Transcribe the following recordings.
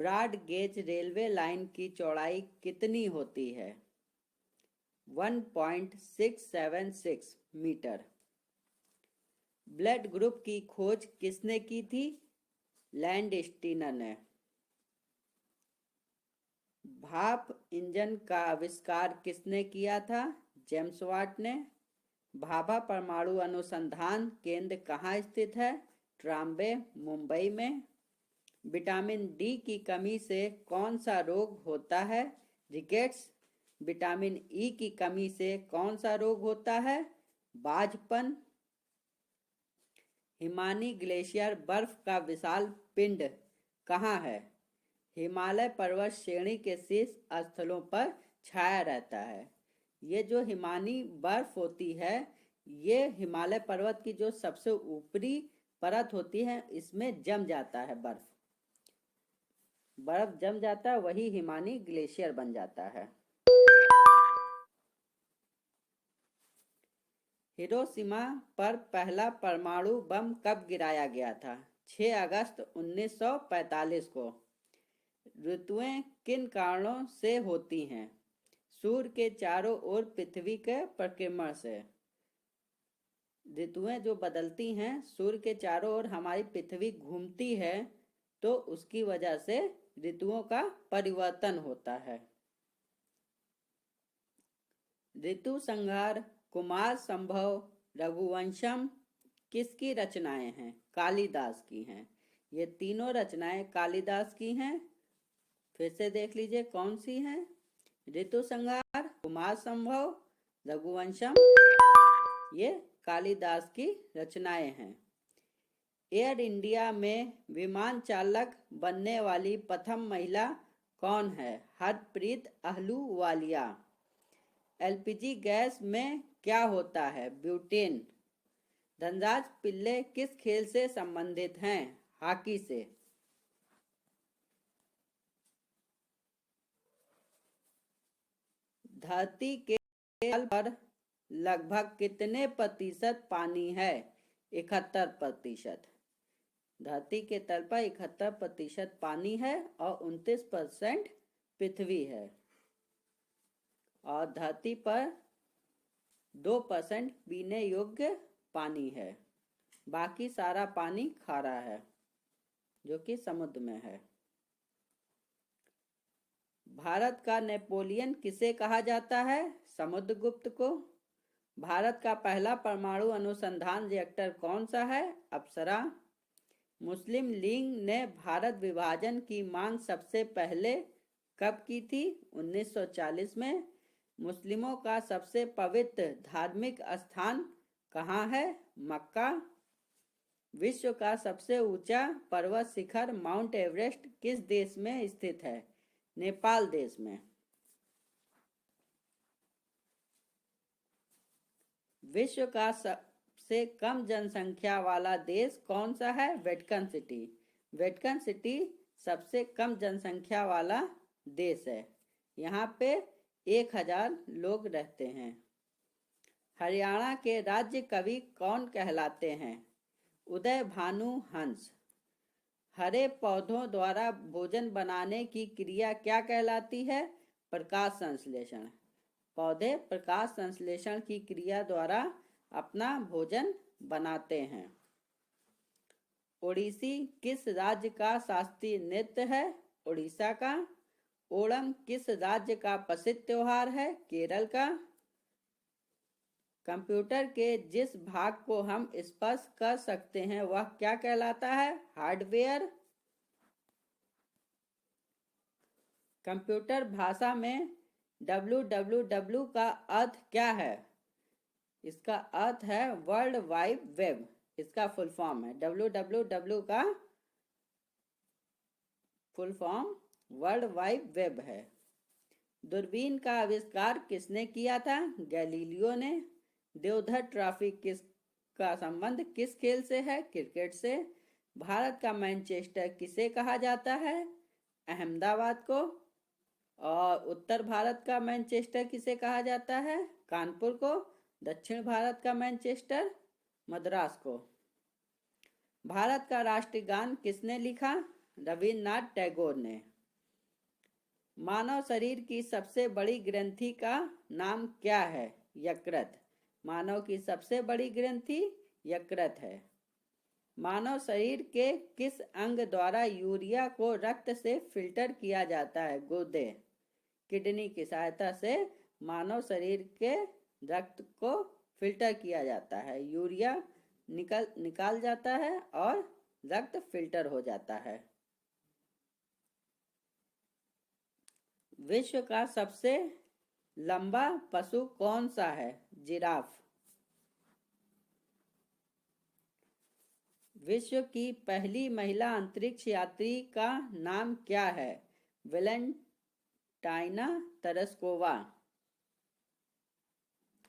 Broad gauge railway line की चौड़ाई कितनी होती है? 1.676 मीटर। ब्लड ग्रुप की खोज किसने की थी? लैंडस्टीनर ने। भाप इंजन का आविष्कार किसने किया था? जेम्स वाट ने। भाभा परमाणु अनुसंधान केंद्र कहाँ स्थित है? ट्राम्बे, मुंबई में। विटामिन डी की कमी से कौन सा रोग होता है? रिकेट्स। विटामिन ई की कमी से कौन सा रोग होता है? बाझपन। हिमानी ग्लेशियर बर्फ का विशाल पिंड कहाँ है? हिमालय पर्वत श्रेणी के शीर्ष स्थलों पर छाया रहता है। ये जो हिमानी बर्फ होती है, ये हिमालय पर्वत की जो सबसे ऊपरी परत होती है, इसमें जम जाता है बर्फ जम जाता है, वही हिमानी ग्लेशियर बन जाता है। हिरोशिमा पर पहला परमाणु बम कब गिराया गया था? 6 अगस्त 1945 को। ऋतुएं किन कारणों से होती हैं? सूर्य के चारों ओर पृथ्वी के परिक्रमण से। ऋतुएं जो बदलती हैं, सूर्य के चारों ओर हमारी पृथ्वी घूमती है, तो उसकी वजह से ऋतुओं का परिवर्तन होता है। ऋतु संहार, कुमार संभव, रघुवंशम किसकी रचनाएं हैं? कालिदास की हैं। ये तीनों रचनाएं कालिदास की हैं। फिर से देख लीजिए कौन सी हैं। ऋतु संहार, कुमार संभव, रघुवंशम, ये कालिदास की रचनाएं हैं। एयर इंडिया में विमान चालक बनने वाली प्रथम महिला कौन है? हरप्रीत अहलूवालिया। एलपीजी गैस में क्या होता है? ब्यूटेन। धनराज पिल्ले किस खेल से संबंधित हैं? हॉकी से। धरती के तल पर लगभग कितने प्रतिशत पानी है? 71%। धरती के तल पर 71% पानी है और 29% पृथ्वी है। और धरती पर 2% पीने योग्य पानी है। बाकी सारा पानी खारा है, जो कि समुद्र में है। भारत का नेपोलियन किसे कहा जाता है? समुद्रगुप्त को। भारत का पहला परमाणु अनुसंधान रिएक्टर कौन सा है? अप्सरा। मुस्लिम लीग ने भारत विभाजन की मांग सबसे पहले कब की थी? 1940 में। मुस्लिमों का सबसे पवित्र धार्मिक स्थान कहाँ है? मक्का। विश्व का सबसे ऊंचा पर्वत शिखर माउंट एवरेस्ट किस देश में स्थित है? नेपाल देश में। विश्व का सबसे कम जनसंख्या वाला देश कौन सा है? Vatican city. वेटिकन सिटी सबसे कम जनसंख्या वाला देश है। यहाँ पे 1000 लोग रहते हैं। हरियाणा के राज्य कवि कौन कहलाते हैं? उदय भानु हंस। हरे पौधों द्वारा भोजन बनाने की क्रिया क्या कहलाती है? प्रकाश संश्लेषण। पौधे प्रकाश संश्लेषण की क्रिया द्वारा अपना भोजन बनाते हैं। ओडिसी किस राज्य का शास्त्रीय नृत्य है? उड़ीसा का। ओणम किस राज्य का प्रसिद्ध त्योहार है? केरल का। कंप्यूटर के जिस भाग को हम स्पर्श कर सकते हैं वह क्या कहलाता है? हार्डवेयर। कंप्यूटर भाषा में www का अर्थ क्या है? इसका अर्थ है वर्ल्ड वाइड वेब। इसका फुल फॉर्म है www का full form world wide web है। दूरबीन का आविष्कार किसने किया था? गैलीलियो ने। देवधर ट्रॉफी का संबंध किस खेल से है? क्रिकेट से। भारत का मैनचेस्टर किसे कहा जाता है? अहमदाबाद को। और उत्तर भारत का मैनचेस्टर किसे कहा जाता है? कानपुर को। दक्षिण भारत का मैनचेस्टर मद्रास को। भारत का राष्ट्रीय गान किसने लिखा? रविन्द्रनाथ टैगोर ने। मानव शरीर की सबसे बड़ी ग्रंथि का नाम क्या है? यकृत। मानव की सबसे बड़ी ग्रंथि यकृत है। मानव शरीर के किस अंग द्वारा यूरिया को रक्त से फिल्टर किया जाता है? गुर्दे। किडनी की सहायता से मानव शरीर के रक्त को फिल्टर किया जाता है, यूरिया निकाल जाता है और रक्त फिल्टर हो जाता है। विश्व का सबसे लंबा पशु कौन सा है? जिराफ। विश्व की पहली महिला अंतरिक्ष यात्री का नाम क्या है? वेलेंटाइना तरस्कोवा।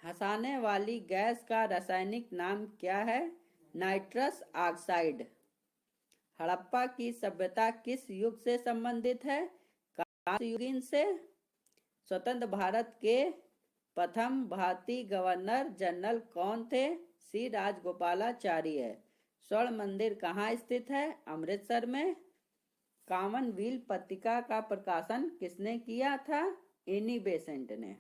हंसाने वाली गैस का रासायनिक नाम क्या है? Nitrous oxide. हड़प्पा की सभ्यता किस युग से संबंधित है? कांस्य युगीन से। स्वतंत्र भारत के प्रथम भारतीय गवर्नर जनरल कौन थे? सी राजगोपालाचारी। स्वर्ण मंदिर कहाँ स्थित है? अमृतसर में। कॉमनवेल्थ पत्रिका का प्रकाशन किसने किया था? एनी बेसेंट ने।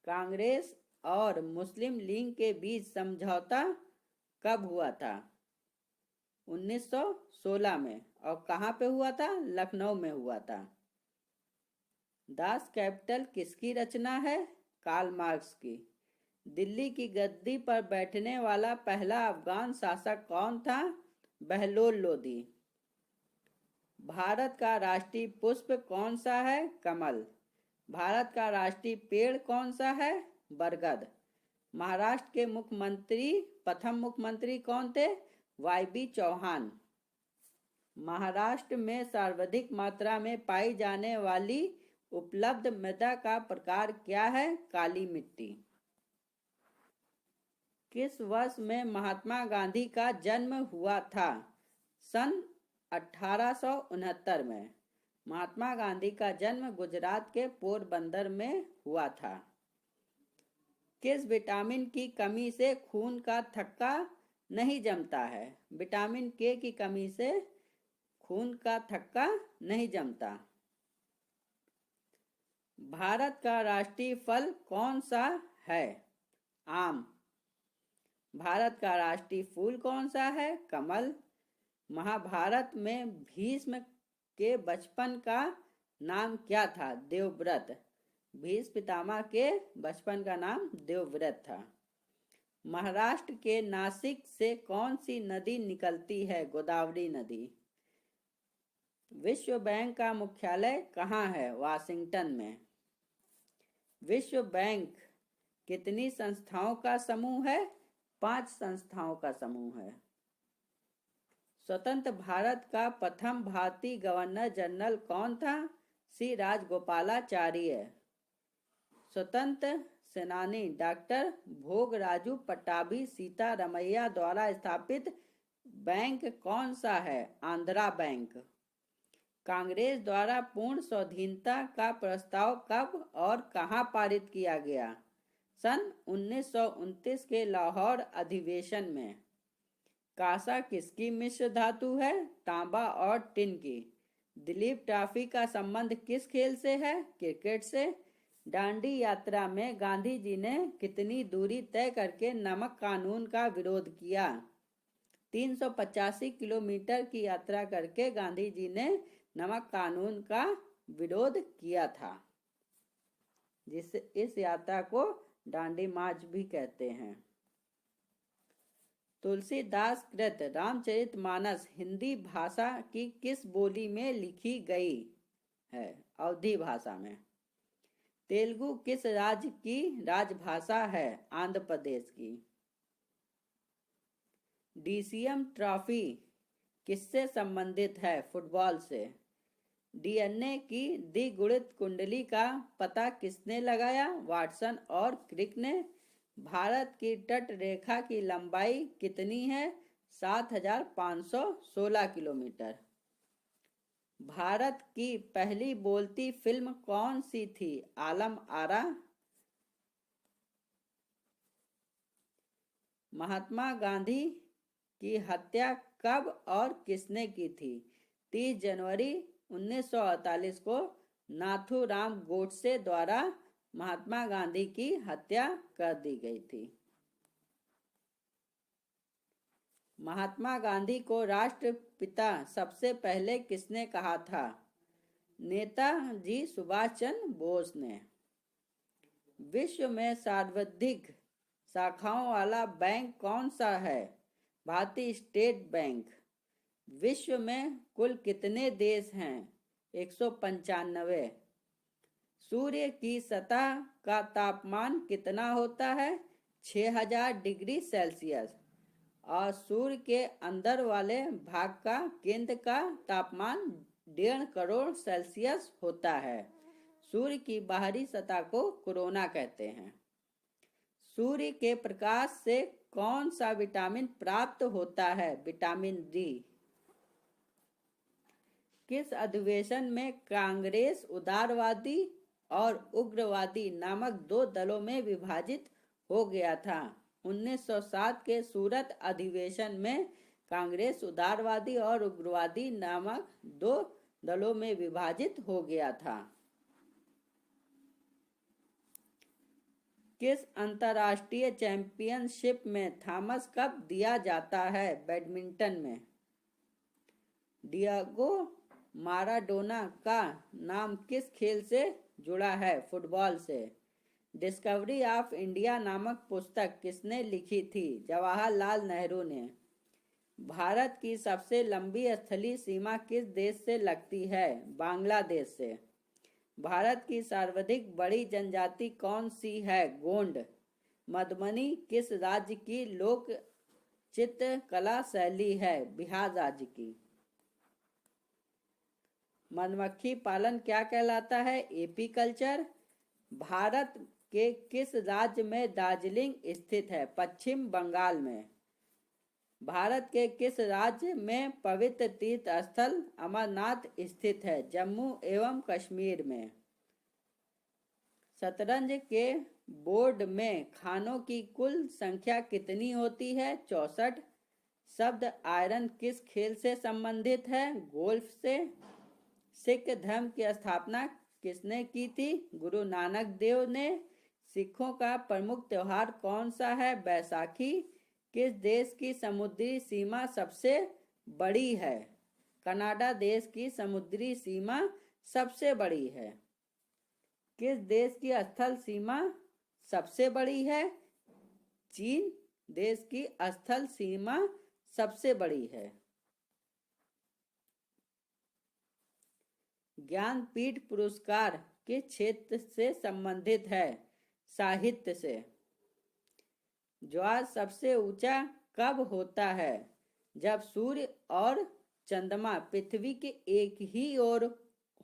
कांग्रेस और मुस्लिम लीग के बीच समझौता कब हुआ था? 1916 में। और कहाँ पे हुआ था? लखनऊ में हुआ था। दास कैपिटल किसकी रचना है? कार्ल मार्क्स की। दिल्ली की गद्दी पर बैठने वाला पहला अफगान शासक कौन था? बहलोल लोदी। भारत का राष्ट्रीय पुष्प कौन सा है? कमल। भारत का राष्ट्रीय पेड़ कौन सा है? बरगद। महाराष्ट्र के प्रथम मुख्यमंत्री कौन थे? वाई.बी. चौहान। महाराष्ट्र में सर्वाधिक मात्रा में पाई जाने वाली उपलब्ध मृदा का प्रकार क्या है? काली मिट्टी। किस वर्ष में महात्मा गांधी का जन्म हुआ था? सन 1869 में। महात्मा गांधी का जन्म गुजरात के पोरबंदर में हुआ था। किस विटामिन की कमी से खून का थक्का नहीं जमता है? विटामिन के की कमी से खून का थक्का नहीं जमता। भारत का राष्ट्रीय फल कौन सा है? आम। भारत का राष्ट्रीय फूल कौन सा है? कमल। महाभारत में भीष्म के बचपन का नाम क्या था? देवव्रत। भीष्म पितामह के बचपन का नाम देवव्रत था। महाराष्ट्र के नासिक से कौन सी नदी निकलती है? गोदावरी नदी। विश्व बैंक का मुख्यालय कहाँ है? वाशिंगटन में। विश्व बैंक कितनी संस्थाओं का समूह है? 5 संस्थाओं का समूह है। स्वतंत्र भारत का प्रथम भारतीय गवर्नर जनरल कौन था? सी राजगोपालाचारी। स्वतंत्र सेनानी डॉक्टर भोगराजू पट्टाभी सीतारमैया द्वारा स्थापित बैंक कौन सा है? आंध्रा बैंक। कांग्रेस द्वारा पूर्ण स्वाधीनता का प्रस्ताव कब और कहां पारित किया गया? सन 1929 के लाहौर अधिवेशन में। कांसा किसकी मिश्र धातु है? तांबा और टिन की। दिलीप ट्रॉफी का संबंध किस खेल से है? क्रिकेट से। दांडी यात्रा में गांधी जी ने कितनी दूरी तय करके नमक कानून का विरोध किया? 385 किलोमीटर की यात्रा करके गांधी जी ने नमक कानून का विरोध किया था, जिससे इस यात्रा को दांडी मार्च भी कहते हैं। तुलसीदास कृत रामचरितमानस हिंदी भाषा की किस बोली में लिखी गई है? अवधी भाषा में। तेलुगु किस राज्य की राजभाषा है? आंध्र प्रदेश की। डीसीएम ट्रॉफी किससे संबंधित है? फुटबॉल से। डीएनए की द्विगुणित कुंडली का पता किसने लगाया? वाटसन और क्रिक ने। भारत की तट रेखा की लंबाई कितनी है? 7,516 किलोमीटर। भारत की पहली बोलती फिल्म कौन सी थी? आलम आरा। महात्मा गांधी की हत्या कब और किसने की थी? 30 जनवरी 1948 को नाथूराम गोडसे द्वारा महात्मा गांधी की हत्या कर दी गई थी। महात्मा गांधी को राष्ट्रपिता सबसे पहले किसने कहा था? नेताजी सुभाष चंद्र बोस ने। विश्व में सर्वाधिक शाखाओं वाला बैंक कौन सा है? भारतीय स्टेट बैंक। विश्व में कुल कितने देश हैं? 195। सूर्य की सतह का तापमान कितना होता है? 6000 डिग्री सेल्सियस। और सूर्य के अंदर वाले भाग का केंद्र का तापमान 1.5 करोड़ सेल्सियस होता है। सूर्य की बाहरी सतह को कोरोना कहते हैं। सूर्य के प्रकाश से कौन सा विटामिन प्राप्त होता है? Vitamin D. किस अधिवेशन में कांग्रेस उदारवादी और उग्रवादी नामक 2 दलों में विभाजित हो गया था? 1907 के सूरत अधिवेशन में कांग्रेस उदारवादी और उग्रवादी नामक 2 दलों में विभाजित हो गया था। किस अंतर्राष्ट्रीय चैंपियनशिप में थॉमस कप दिया जाता है? बैडमिंटन में। डिएगो माराडोना का नाम किस खेल से जुड़ा है? फुटबॉल से। डिस्कवरी ऑफ इंडिया नामक पुस्तक किसने लिखी थी? जवाहरलाल नेहरू ने। भारत की सबसे लंबी स्थलीय सीमा किस देश से लगती है? बांग्लादेश से। भारत की सर्वाधिक बड़ी जनजाति कौन सी है? गोंड। मधुबनी किस राज्य की लोक चित्रकला शैली है? बिहार राज्य की। मधुमक्खी पालन क्या कहलाता है? एपीकल्चर। भारत के किस राज्य में दार्जिलिंग स्थित है? पश्चिम बंगाल में। भारत के किस राज्य में पवित्र तीर्थ स्थल अमरनाथ स्थित है? जम्मू एवं कश्मीर में। शतरंज के बोर्ड में खानों की कुल संख्या कितनी होती है? 64। शब्द आयरन किस खेल से संबंधित है? गोल्फ से। सिख धर्म की स्थापना किसने की थी? गुरु नानक देव ने। सिखों का प्रमुख त्योहार कौन सा है? बैसाखी। किस देश की समुद्री सीमा सबसे बड़ी है? कनाडा देश की समुद्री सीमा सबसे बड़ी है। किस देश की स्थल सीमा सबसे बड़ी है? चीन देश की स्थल सीमा सबसे बड़ी है। ज्ञानपीठ पुरस्कार किस क्षेत्र से संबंधित है? साहित्य से। ज्वार सबसे ऊंचा कब होता है? जब सूर्य और चंद्रमा पृथ्वी के एक ही ओर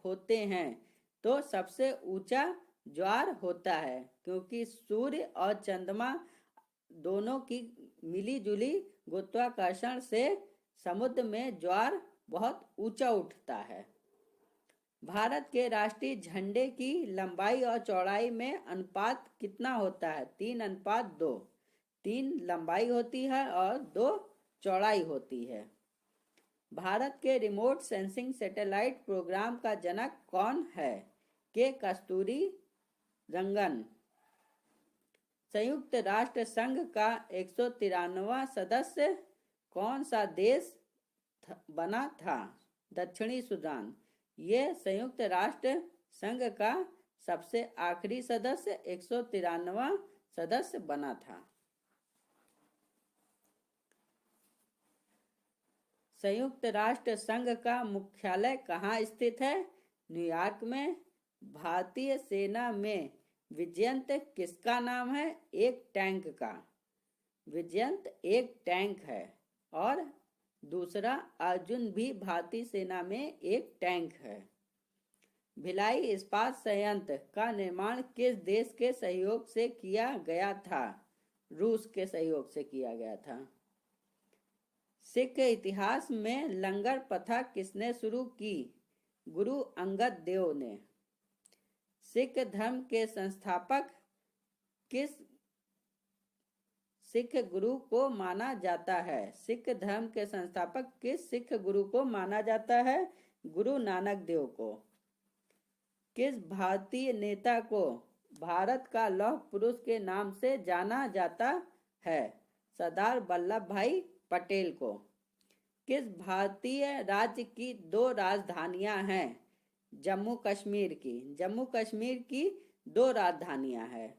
होते हैं तो सबसे ऊंचा ज्वार होता है, क्योंकि सूर्य और चंद्रमा दोनों की मिलीजुली गुरुत्वाकर्षण से समुद्र में ज्वार बहुत ऊंचा उठता है। भारत के राष्ट्रीय झंडे की लंबाई और चौड़ाई में अनुपात कितना होता है? 3:2। 3 लंबाई होती है और 2 चौड़ाई होती है। भारत के रिमोट सेंसिंग सैटेलाइट प्रोग्राम का जनक कौन है? के कस्तूरी रंगन। संयुक्त राष्ट्र संघ का 193वां सदस्य कौन सा देश बना था? दक्षिणी सूडान। ये संयुक्त राष्ट्र संघ का सबसे आखिरी सदस्य 193वां सदस्य बना था। संयुक्त राष्ट्र संघ का मुख्यालय कहाँ स्थित है? न्यूयॉर्क में। भारतीय सेना में विजयंत किसका नाम है? एक टैंक का। विजयंत एक टैंक है और दूसरा अर्जुन भी भारतीय सेना में एक टैंक है। भिलाई इस्पात संयंत्र का निर्माण किस देश के सहयोग से किया गया था? रूस के सहयोग से किया गया था। सिख इतिहास में लंगर प्रथा किसने शुरू की? गुरु अंगद देव ने। सिख धर्म के संस्थापक किस सिख गुरु को माना जाता है? सिख धर्म के संस्थापक किस सिख गुरु को माना जाता है? गुरु नानक देव को। किस भारतीय नेता को भारत का लौह पुरुष के नाम से जाना जाता है? सरदार वल्लभ भाई पटेल को। किस भारतीय राज्य की 2 राजधानियां हैं? जम्मू कश्मीर की। जम्मू कश्मीर की 2 राजधानियां हैं।